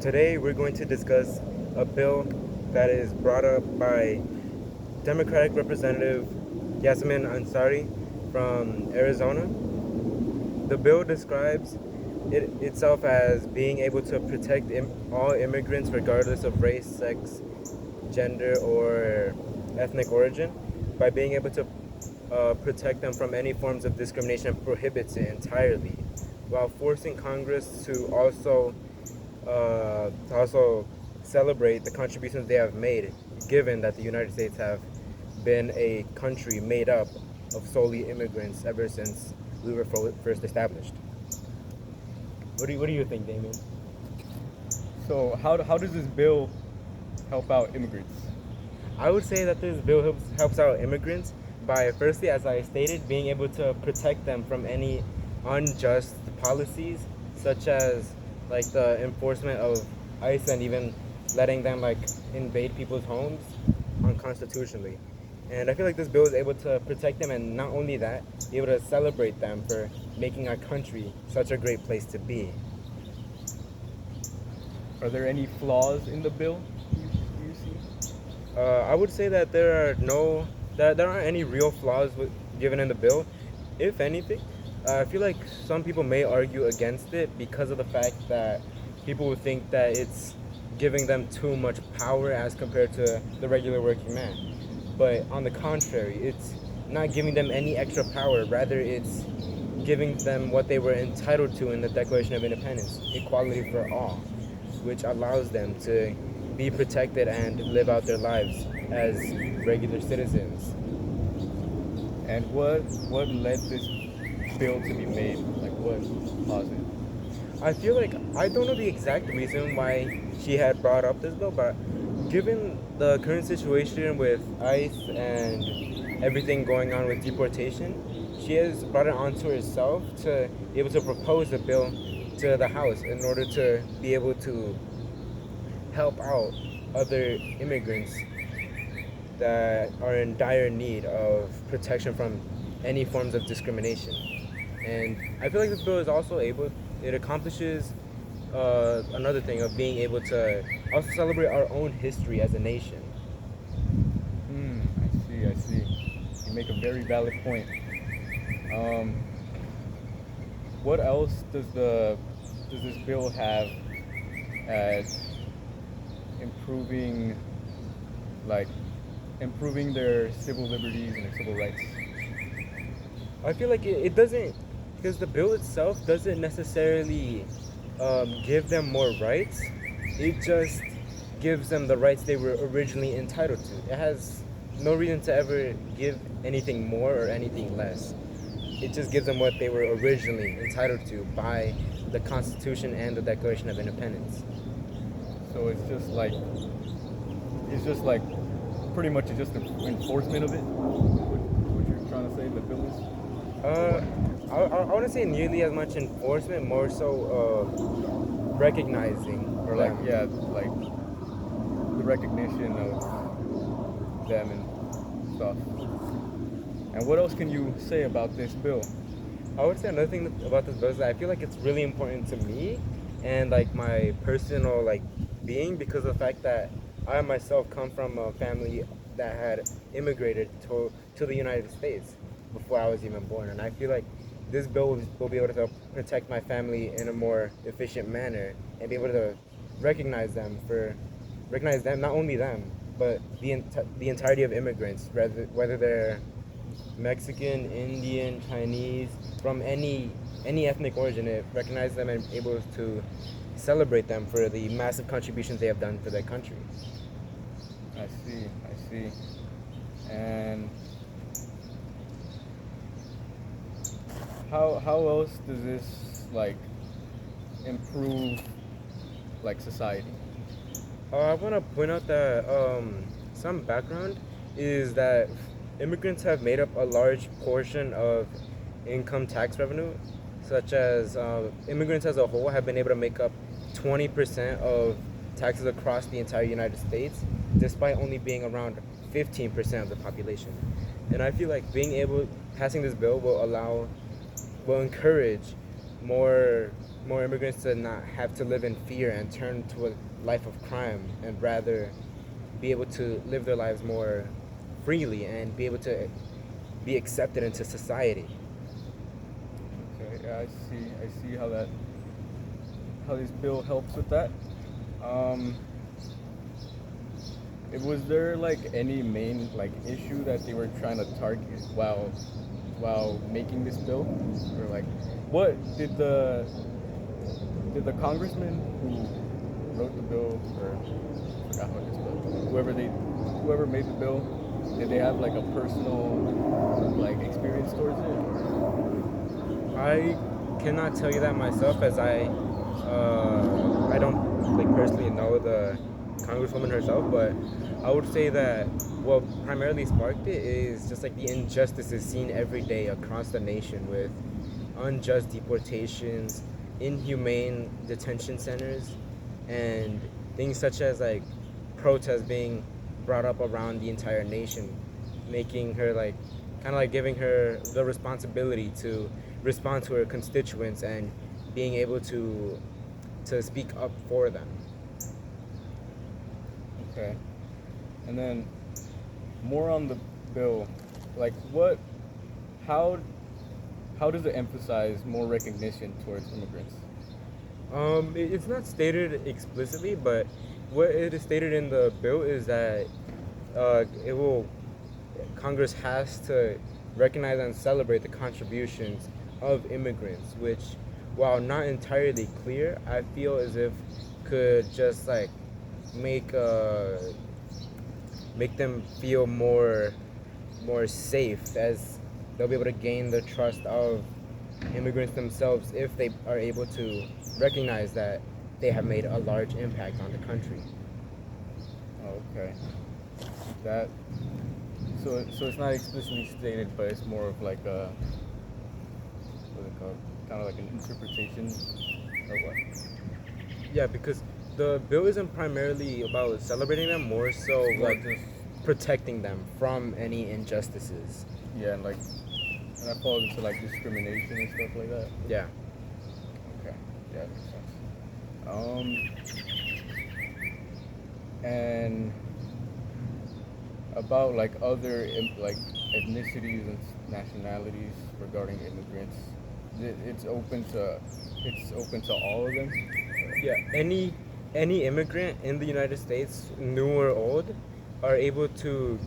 Today we're going to discuss a bill that is brought up by Democratic Representative Yasmin Ansari from Arizona. The bill describes itself as being able to protect all immigrants regardless of race, sex, gender, or ethnic origin by being able to protect them from any forms of discrimination and prohibits it entirely, while forcing Congress to also celebrate the contributions they have made, given that the United States have been a country made up of solely immigrants ever since we were first established. What do you think, Damien? So how does this bill help out immigrants? I would say that this bill helps out immigrants by, firstly, as I stated, being able to protect them from any unjust policies, such as like the enforcement of ICE and even letting them like invade people's homes unconstitutionally. And I feel like this bill is able to protect them, and not only that, be able to celebrate them for making our country such a great place to be. Are there any flaws in the bill you see? I would say that there aren't any real flaws given in the bill. If anything, I feel like some people may argue against it because of the fact that people would think that it's giving them too much power as compared to the regular working man. But on the contrary, it's not giving them any extra power. Rather, it's giving them what they were entitled to in the Declaration of Independence, equality for all, which allows them to be protected and live out their lives as regular citizens. And what led this bill to be made? Like what caused it? I feel like I don't know the exact reason why she had brought up this bill, but given the current situation with ICE and everything going on with deportation, she has brought it onto herself to be able to propose a bill to the House in order to be able to help out other immigrants that are in dire need of protection from any forms of discrimination. And I feel like this bill is also it accomplishes another thing of being able to also celebrate our own history as a nation. I see. You make a very valid point. Um, what else does this bill have as improving like improving their civil liberties and their civil rights? I feel like it doesn't, because the bill itself doesn't necessarily give them more rights. It just gives them the rights they were originally entitled to. It has no reason to ever give anything more or anything less. It just gives them what they were originally entitled to by the Constitution and the Declaration of Independence. So it's just like pretty much just an enforcement of it. What you're trying to say the bill is? I want to say nearly as much enforcement, more so recognizing or Like yeah, like the recognition of them and stuff. And what else can you say about this bill? I would say another thing about this bill is that I feel like it's really important to me and like my personal like being, because of the fact that I myself come from a family that had immigrated to the United States before I was even born, and I feel like this bill will be able to protect my family in a more efficient manner and be able to recognize them, not only them, but the entirety of immigrants, whether they're Mexican, Indian, Chinese, from any ethnic origin. It recognizes them and able to celebrate them for the massive contributions they have done for their country. I see. And how else does this like improve like society? I want to point out that some background is that immigrants have made up a large portion of income tax revenue, such as immigrants as a whole have been able to make up 20% of taxes across the entire United States, despite only being around 15% of the population. And I feel like passing this bill will encourage more more immigrants to not have to live in fear and turn to a life of crime, and rather be able to live their lives more freely and be able to be accepted into society. Okay, yeah, I see how this bill helps with that. Um, was there like any main like issue that they were trying to target while making this bill, or like what did the congressman who wrote the bill, or I forgot how it is, but whoever made the bill, did they have like a personal like experience towards it, or I cannot tell you that myself, as I don't like personally know the congresswoman herself, but I would say that what primarily sparked it is just like the injustices seen every day across the nation with unjust deportations, inhumane detention centers, and things such as like protests being brought up around the entire nation, making her like kind of like giving her the responsibility to respond to her constituents and being able to speak up for them. okay, and then more on the bill, like what how how does it emphasize more recognition towards immigrants? It's not stated explicitly, but what it is stated in the bill is that it will Congress has to recognize and celebrate the contributions of immigrants, which, while not entirely clear, I feel as if could just like make uh, make them feel more safe, as they'll be able to gain the trust of immigrants themselves if they are able to recognize that they have made a large impact on the country. Oh, okay, that so it's not explicitly stated, but it's more of like a what's it called? Kind of like an interpretation of what? Yeah, because the bill isn't primarily about celebrating them, more so It's more like just protecting them from any injustices. yeah, and that falls into like discrimination and stuff like that. Yeah. Okay, yeah, that makes sense. And about like other like ethnicities and nationalities regarding immigrants, it's open to all of them. Yeah. Any immigrant in the United States, new or old, are able to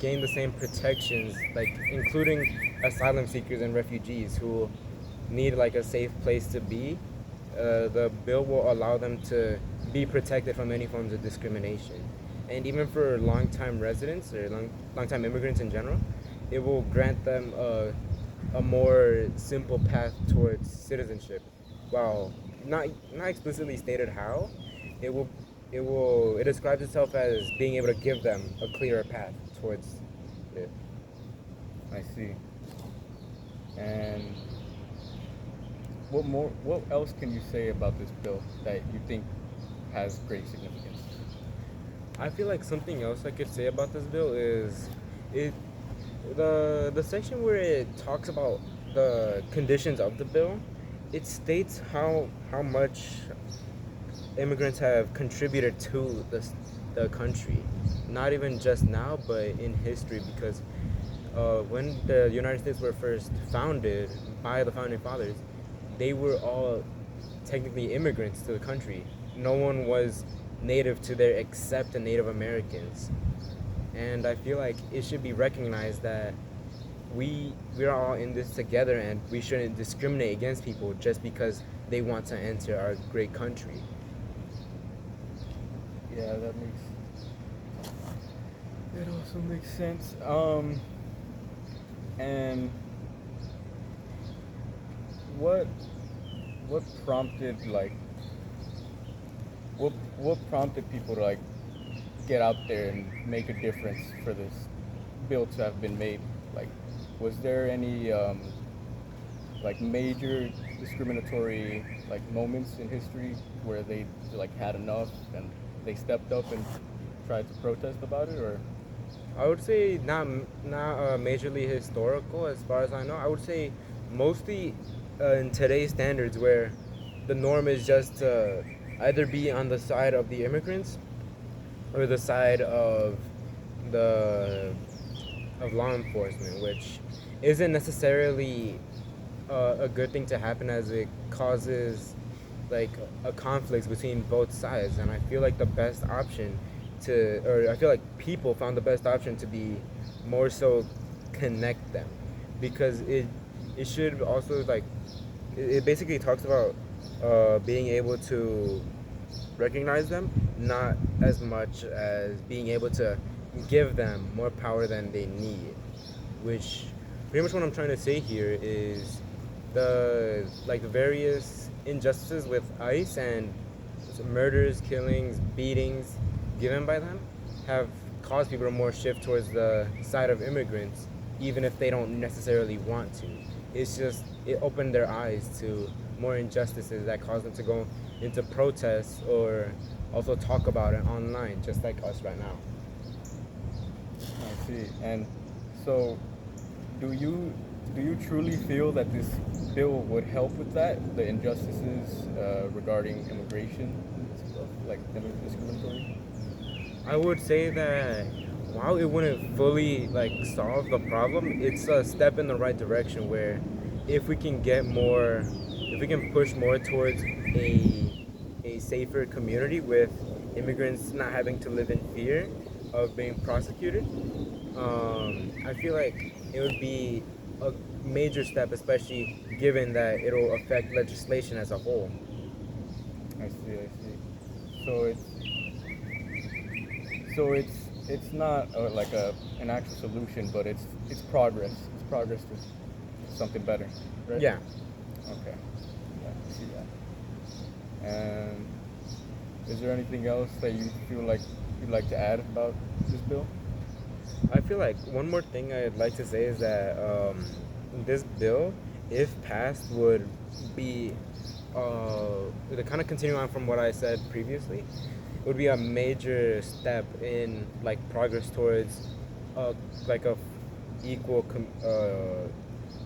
gain the same protections, like including asylum seekers and refugees who need like a safe place to be. The bill will allow them to be protected from any forms of discrimination, and even for long-time residents or long-time immigrants in general, it will grant them a more simple path towards citizenship. While not explicitly stated how, it will it describes itself as being able to give them a clearer path towards it. I see. And what else can you say about this bill that you think has great significance? I feel like something else I could say about this bill is it the section where it talks about the conditions of the bill. It states how much immigrants have contributed to the country, not even just now, but in history. Because when the United States were first founded by the founding fathers, they were all technically immigrants to the country. No one was native to there except the Native Americans. And I feel like it should be recognized that we're all in this together, and we shouldn't discriminate against people just because they want to enter our great country. Yeah, that also makes sense. And what what prompted like what prompted people to like get out there and make a difference for this bill to have been made? Like, was there any like major discriminatory like moments in history where they like had enough and they stepped up and tried to protest about it, or I would say not majorly historical as far as I know. I would say mostly in today's standards, where the norm is just to either be on the side of the immigrants or the side the of law enforcement, which isn't necessarily a good thing to happen, as it causes like a conflict between both sides. And I feel like the best option or I feel like people found the best option to be more so connect them, because it should also like it basically talks about being able to recognize them, not as much as being able to give them more power than they need. Which pretty much what I'm trying to say here is the various injustices with ICE and murders, killings, beatings given by them have caused people to more shift towards the side of immigrants, even if they don't necessarily want to. It's just it opened their eyes to more injustices that caused them to go into protests or also talk about it online, just like us right now. I see. And so, do you do you truly feel that this bill would help with that, the injustices regarding immigration and stuff, like discriminatory? I would say that while it wouldn't fully like solve the problem, it's a step in the right direction where if we can get more, if we can push more towards a safer community with immigrants not having to live in fear of being prosecuted, I feel like it would be a major step, especially given that it'll affect legislation as a whole. I see. I see. So it's not like an actual solution, but it's progress. It's progress to something better, right? Yeah. Okay. Yeah, I see that. And is there anything else that you feel like you'd like to add about this bill? I feel like one more thing I'd like to say is that this bill, if passed, would be to kind of continue on from what I said previously, would be a major step in like progress towards uh, like a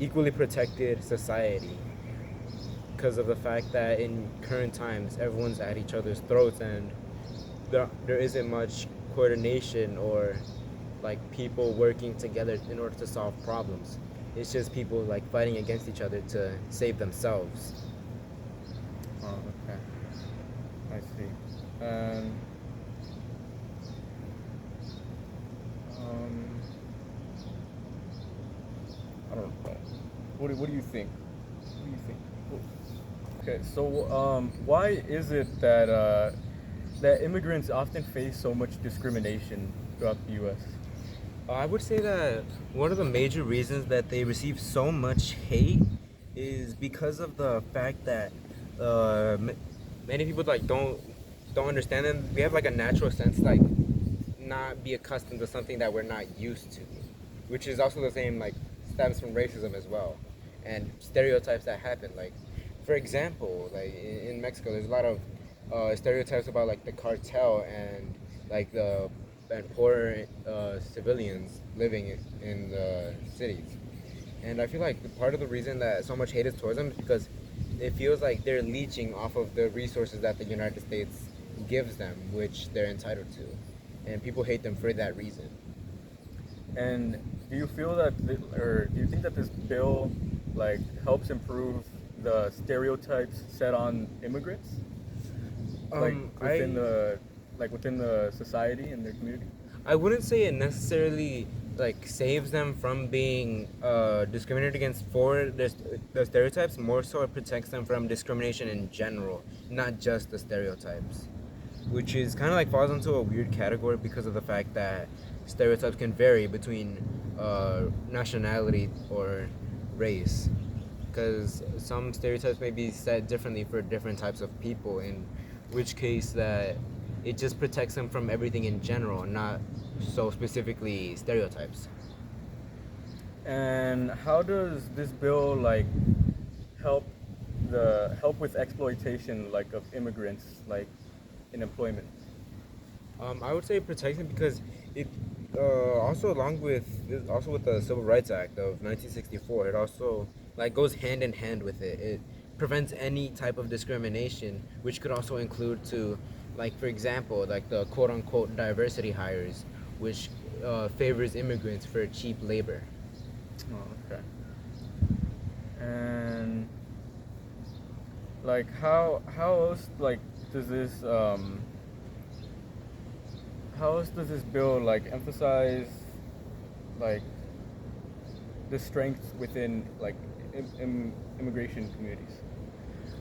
equally protected society, because of the fact that in current times everyone's at each other's throats, and there isn't much coordination or like people working together in order to solve problems. It's just people like fighting against each other to save themselves. Oh, okay. I see. And um, I don't know. What do you think? What do you think? Okay, so why is it that that immigrants often face so much discrimination throughout the U.S.? I would say that one of the major reasons that they receive so much hate is because of the fact that many people like don't understand, and we have like a natural sense like not be accustomed to something that we're not used to, which is also the same like stems from racism as well, and stereotypes that happen. Like, for example, like in Mexico, there's a lot of stereotypes about like the cartel and like the and poor civilians living in the cities. And I feel like part of the reason that so much hate is towards them is because it feels like they're leeching off of the resources that the United States gives them, which they're entitled to. And people hate them for that reason. And do you feel that, or do you think that this bill like helps improve the stereotypes set on immigrants, like within I the within the society and their community? I wouldn't say it necessarily like saves them from being discriminated against for the stereotypes. More so, it protects them from discrimination in general, not just the stereotypes, which is kind of like falls into a weird category because of the fact that stereotypes can vary between nationality or race. Because some stereotypes may be set differently for different types of people, in which case that it just protects them from everything in general, not so specifically stereotypes. And how does this bill like help help with exploitation like of immigrants like in employment? I would say protection because it also also with the Civil Rights Act of 1964, it also like goes hand in hand with it. It prevents any type of discrimination, which could also include to, like for example, like the quote unquote diversity hires, which favors immigrants for cheap labor. Oh, okay. And like how else like does this how else does this bill like emphasize like the strengths within like immigration communities?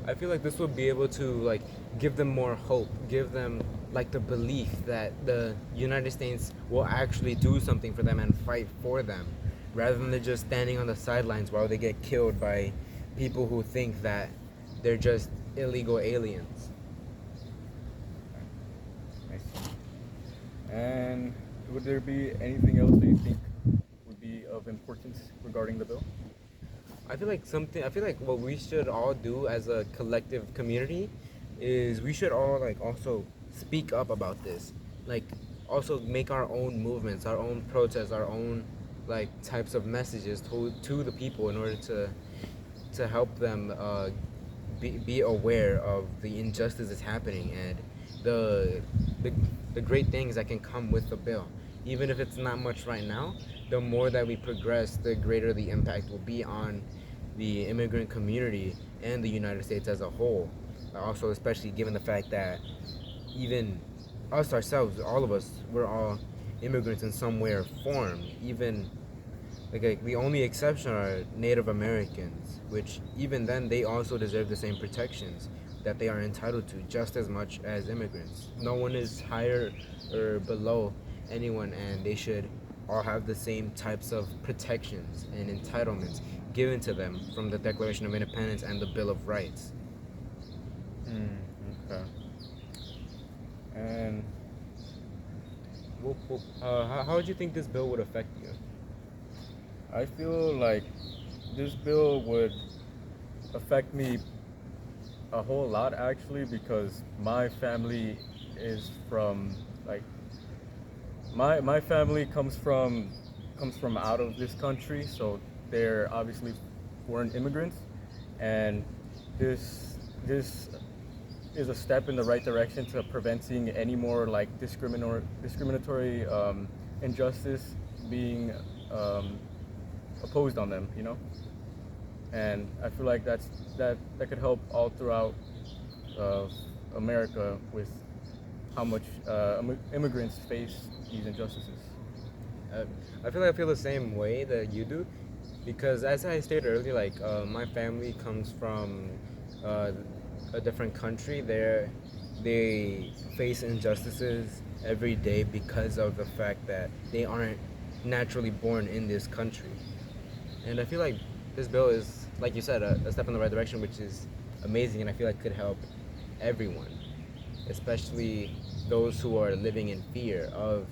I feel like this will be able to like give them more hope, give them like the belief that the United States will actually do something for them and fight for them, rather than just standing on the sidelines while they get killed by people who think that they're just illegal aliens. I see. And would there be anything else that you think would be of importance regarding the bill? I feel like what we should all do as a collective community is we should all like also speak up about this. Like also make our own movements, our own protests, our own like types of messages to the people in order to help them be aware of the injustice that's happening and the, the the great things that can come with the bill. Even if it's not much right now, the more that we progress, the greater the impact will be on the immigrant community and the United States as a whole. Also, especially given the fact that even us ourselves, all of us, we're all immigrants in some way or form. Even like the only exception are Native Americans, which even then they also deserve the same protections that they are entitled to just as much as immigrants. No one is higher or below anyone, and they should all have the same types of protections and entitlements given to them from the Declaration of Independence and the Bill of Rights. Hmm. Okay. And How would you think this bill would affect you? I feel like this bill would affect me a whole lot actually because my family is from like my family comes from out of this country, so they're obviously foreign immigrants, and this is a step in the right direction to preventing any more like discriminatory injustice being um, opposed on them, you know. And I feel like that could help all throughout uh, America with how much immigrants face these injustices. Uh, I feel the same way that you do, because as I stated earlier, like my family comes from uh, a different country. They face injustices every day because of the fact that they aren't naturally born in this country. And I feel like this bill is, like you said, a step in the right direction, which is amazing, and I feel like could help everyone, especially those who are living in fear of